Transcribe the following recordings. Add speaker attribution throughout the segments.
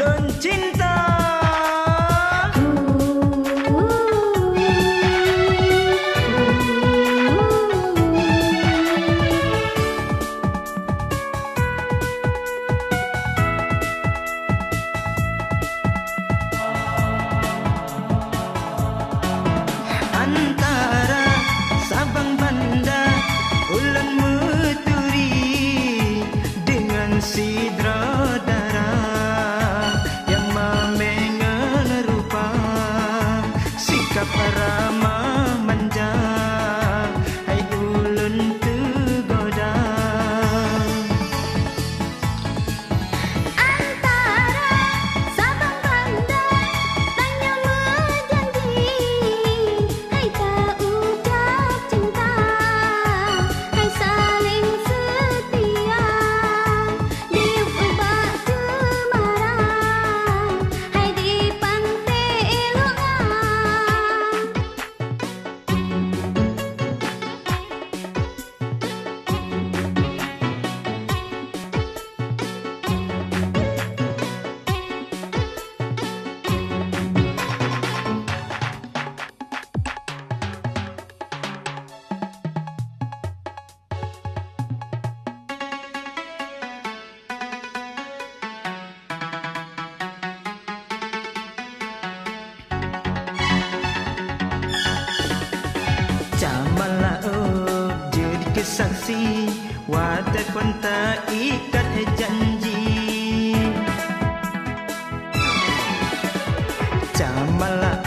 Speaker 1: ulun cinta. Antara Sabang Banda ulun meturi dengan sidra darah yang mamengan rupa sikap ramah manja hai ulun tergoda.
Speaker 2: Antara Sabang Banda tanya menjanji hai tak ucap cinta hai saling setia diubah cemara hai di pantai Loan.
Speaker 1: Camala jadi kesaksi wadah kontak ikat janji. Camala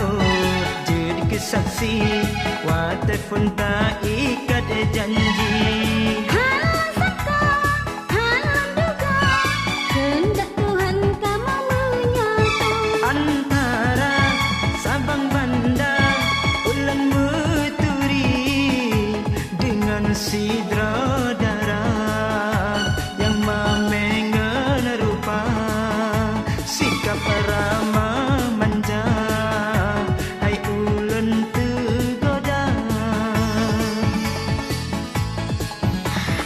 Speaker 1: jadi kesaksi wadah kontak ikat janji.
Speaker 2: Halang sangka, halang duga, kehendak Tuhan kamu menyatu.
Speaker 1: Antara Sabang Banda ulun meturi dengan sidra darah yang mamengan rupa sikap ramah manja hai ulun tergoda.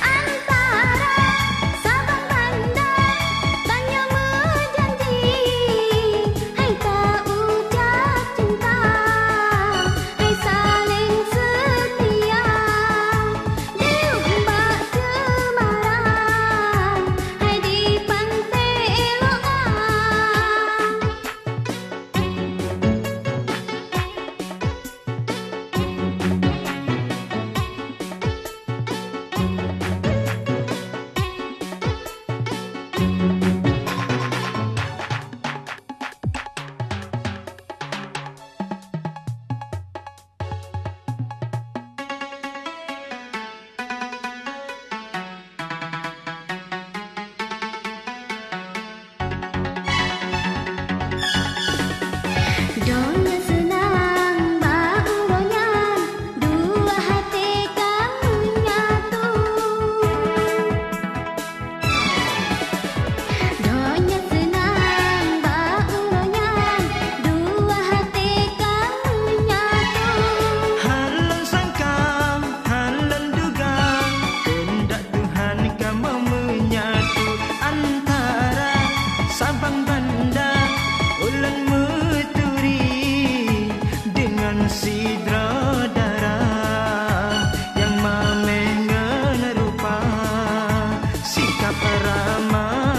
Speaker 2: Antara Sabang Banda tanya menjanji hai tak ucap cinta hai saling setia diubah cemara hai di pantai Loan. Donya senang bauronya dua hati kamu nyatu. Donya senang bauronya dua hati kamu nyatu.
Speaker 1: Halang sangka, halang duga, kehendak Tuhan kamu menyatu. Antara Sabang Banda ulun meturi dengan sidra darah yang mamengan rupa sikap ramah